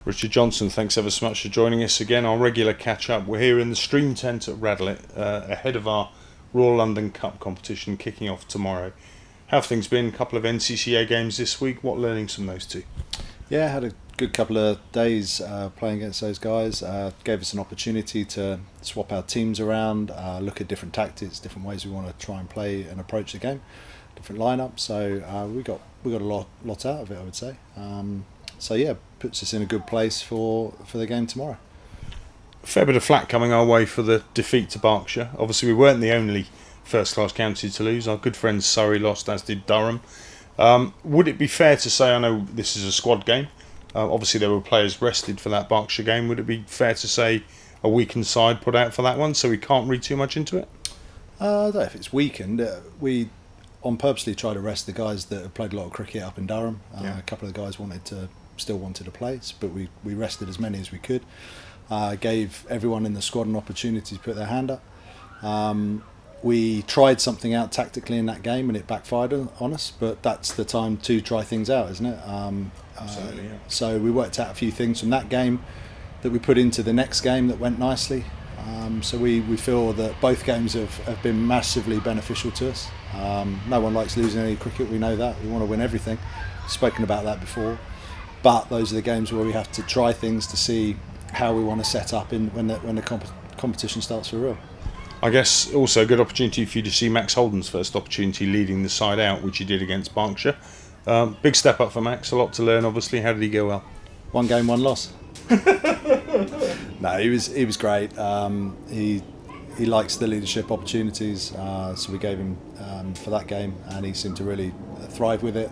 Richard Johnson, thanks ever so much for joining us again. Our regular catch-up. We're here in the stream tent at Radlett, ahead of our Royal London Cup competition kicking off tomorrow. How have things been? A couple of NCCA games this week. What learnings from those two? Yeah, had a good couple of days playing against those guys. Gave us an opportunity to swap our teams around, look at different tactics, different ways we want to try and play and approach the game, different lineups. So we got a lot out of it, I would say. So yeah, puts us in a good place for the game tomorrow. A fair bit of flack coming our way for the defeat to Berkshire. Obviously, we weren't the only first-class county to lose. Our good friends Surrey lost, as did Durham. Would it be fair to say, I know this is a squad game, obviously there were players rested for that Berkshire game, would it be fair to say a weakened side put out for that one, so we can't read too much into it? I don't know if it's weakened. We on purposely try to rest the guys that have played a lot of cricket up in Durham. A couple of the guys still wanted to play, but we rested as many as we could. Gave everyone in the squad an opportunity to put their hand up. We tried something out tactically in that game and it backfired on us, but that's the time to try things out, isn't it? Absolutely, yeah. So we worked out a few things from that game that we put into the next game that went nicely. So we feel that both games have been massively beneficial to us. No one likes losing any cricket, we know that. We want to win everything. Spoken about that before. But those are the games where we have to try things to see how we want to set up when the competition starts for real. I guess also a good opportunity for you to see Max Holden's first opportunity leading the side out, which he did against Berkshire. Big step up for Max, a lot to learn obviously. How did he go well? One game, one loss. No, he was great. He likes the leadership opportunities, so we gave him for that game, and he seemed to really thrive with it.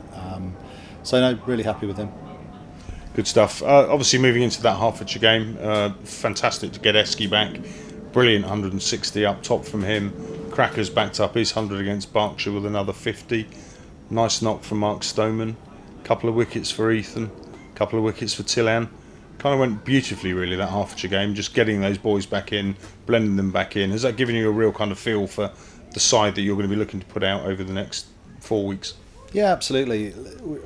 So no, really happy with him. Good stuff. Obviously moving into that Hertfordshire game, fantastic to get Esky back. Brilliant 160 up top from him. Crackers backed up his 100 against Berkshire with another 50. Nice knock from Mark Stoneman. Couple of wickets for Ethan. Couple of wickets for Tillan. Kind of went beautifully really, that Hertfordshire game. Just getting those boys back in, blending them back in. Has that given you a real kind of feel for the side that you're going to be looking to put out over the next 4 weeks? Yeah, absolutely.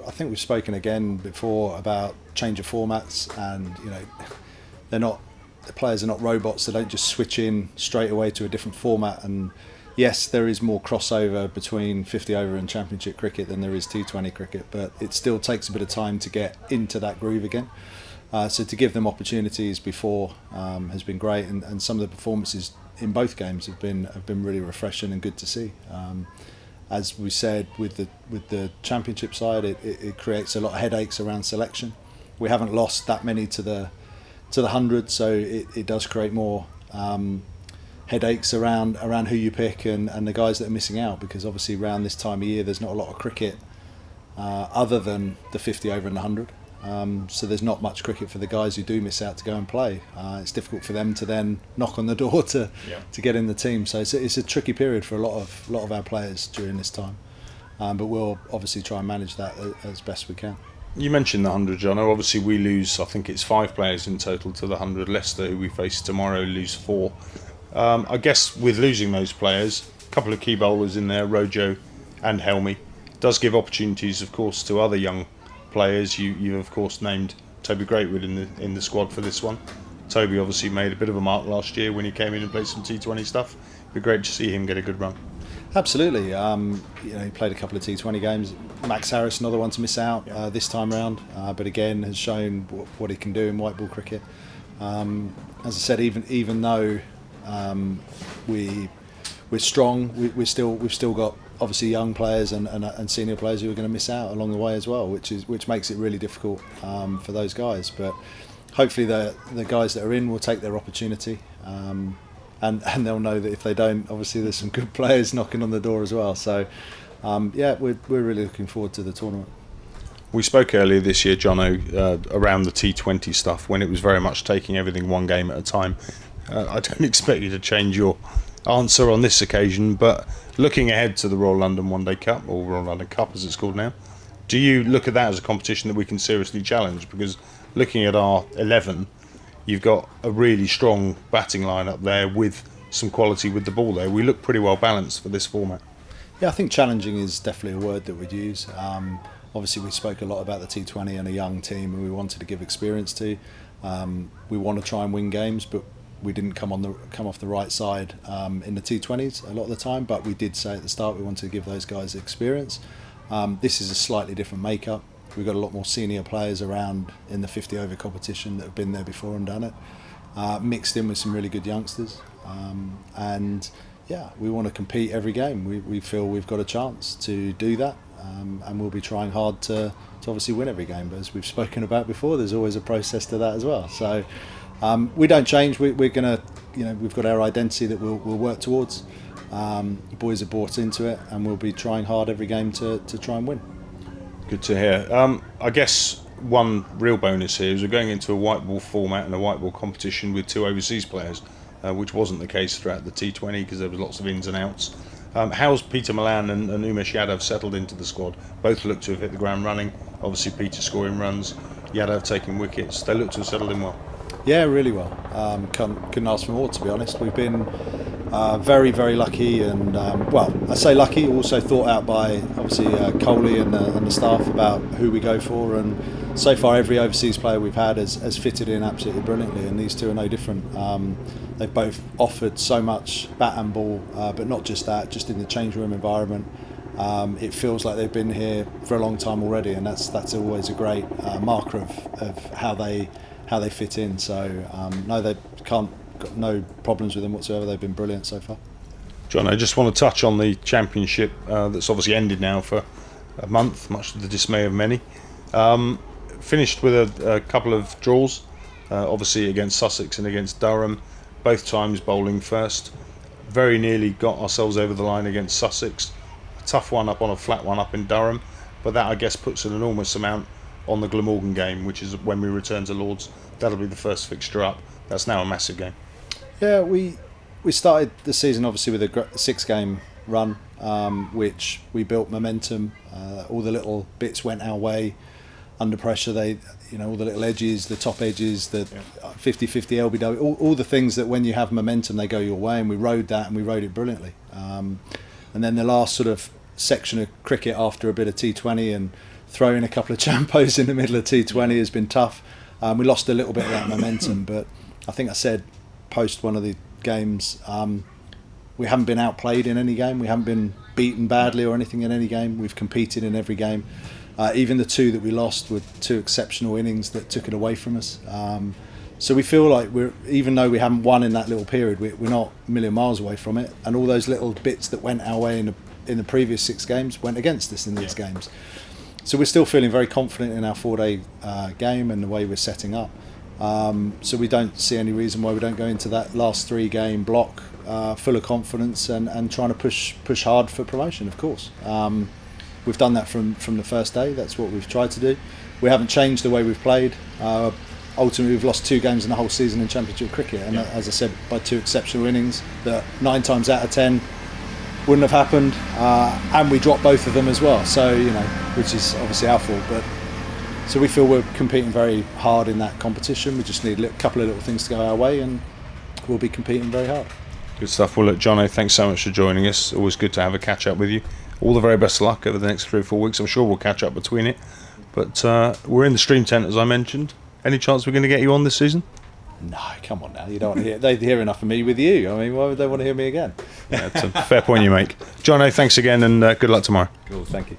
I think we've spoken again before about change of formats, and the players are not robots. They don't just switch in straight away to a different format. And yes, there is more crossover between 50 over and Championship cricket than there is T20 cricket, but it still takes a bit of time to get into that groove again. So to give them opportunities before has been great, and some of the performances in both games have been really refreshing and good to see. As we said with the Championship side, it creates a lot of headaches around selection. We haven't lost that many to the 100, so it does create more headaches around who you pick and the guys that are missing out, because obviously around this time of year there's not a lot of cricket other than the 50 over and the 100. So there's not much cricket for the guys who do miss out to go and play. It's difficult for them to then knock on the door to get in the team. So it's a tricky period for a lot of our players during this time. But we'll obviously try and manage that as best we can. You mentioned the 100, Jono. Obviously we lose, I think it's 5 players in total to the 100. Leicester, who we face tomorrow, lose 4. I guess with losing those players, a couple of key bowlers in there, Rojo and Helmy, does give opportunities, of course, to other young players. You of course named Toby Greatwood in the squad for this one. Toby obviously made a bit of a mark last year when he came in and played some T20 stuff. It'd be great to see him get a good run. Absolutely. He played a couple of T20 games. Max Harris, another one to miss out this time round, but again has shown what he can do in white ball cricket. As I said, even though we're strong, we've still got obviously young players and senior players who are going to miss out along the way as well, which makes it really difficult for those guys. But hopefully the guys that are in will take their opportunity, and they'll know that if they don't, obviously there's some good players knocking on the door as well. So we're really looking forward to the tournament. We spoke earlier this year, Jono, around the T20 stuff, when it was very much taking everything one game at a time. I don't expect you to change your answer on this occasion, but looking ahead to the Royal London One Day Cup, or Royal London Cup as it's called now, do you look at that as a competition that we can seriously challenge? Because looking at our 11, you've got a really strong batting line up there with some quality with the ball there. We look pretty well balanced for this format. Yeah, I think challenging is definitely a word that we'd use. Obviously, we spoke a lot about the T20 and a young team, and we wanted to give experience to. We want to try and win games, but we didn't come off the right side in the T20s a lot of the time. But we did say at the start we wanted to give those guys experience. This is a slightly different makeup. We've got a lot more senior players around in the 50 over competition that have been there before and done it, mixed in with some really good youngsters. And yeah, we want to compete every game. We feel we've got a chance to do that, and we'll be trying hard to obviously win every game. But as we've spoken about before, there's always a process to that as well. So we don't change. We're gonna, we've got our identity that we'll work towards. The boys are bought into it, and we'll be trying hard every game to try and win. Good to hear. I guess one real bonus here is we're going into a white ball format and a white ball competition with 2 overseas players, which wasn't the case throughout the T20 because there was lots of ins and outs. How's Peter Malan and Umesh Yadav settled into the squad? Both look to have hit the ground running. Obviously Peter scoring runs, Yadav taking wickets. They look to have settled in well. Yeah, really well. Couldn't ask for more, to be honest. We've been very, very lucky, and I say lucky, also thought out by obviously Coley and the staff about who we go for, and so far every overseas player we've had has fitted in absolutely brilliantly, and these two are no different. They've both offered so much bat and ball, but not just that, just in the change room environment. It feels like they've been here for a long time already, and that's always a great marker of how they fit in. So no, they got no problems with them whatsoever. They've been brilliant so far. John, I just want to touch on the championship that's obviously ended now for a month, much to the dismay of many. Finished with a couple of draws, obviously against Sussex and against Durham, both times bowling first. Very nearly got ourselves over the line against Sussex. A tough one up on a flat one up in Durham, but that I guess puts an enormous amount on the Glamorgan game, which is when we return to Lords. That'll be the first fixture up. That's now a massive game. Yeah, we started the season obviously with a 6-game run, which we built momentum. All the little bits went our way under pressure. All the little edges, the top edges, the 50-50 LBW, all the things that when you have momentum they go your way, and we rode that, and we rode it brilliantly. And then the last sort of section of cricket after a bit of T20 and throwing a couple of champos in the middle of T20 has been tough. We lost a little bit of that momentum, but I think I said post one of the games, we haven't been outplayed in any game. We haven't been beaten badly or anything in any game. We've competed in every game. Even the 2 that we lost were 2 exceptional innings that took it away from us. So we feel like even though we haven't won in that little period, we're not a million miles away from it. And all those little bits that went our way in the previous 6 games went against us in these games. So we're still feeling very confident in our 4-day game and the way we're setting up. So we don't see any reason why we don't go into that last 3-game block full of confidence and trying to push hard for promotion, of course. We've done that from the first day. That's what we've tried to do. We haven't changed the way we've played. Ultimately, we've lost 2 games in the whole season in Championship cricket, and as I said, by 2 exceptional innings that 9 times out of 10 wouldn't have happened, and we dropped both of them as well. So which is obviously our fault. But so we feel we're competing very hard in that competition. We just need a couple of little things to go our way, and we'll be competing very hard. Good stuff. Well, look, Jono, thanks so much for joining us. Always good to have a catch up with you. All the very best of luck over the next 3 or 4 weeks. I'm sure we'll catch up between it. But we're in the stream tent, as I mentioned. Any chance we're going to get you on this season? No, come on now. You don't want to hear. They hear enough of me with you. I mean, why would they want to hear me again? Yeah, it's a fair point you make. Jono, thanks again, and good luck tomorrow. Cool. Thank you.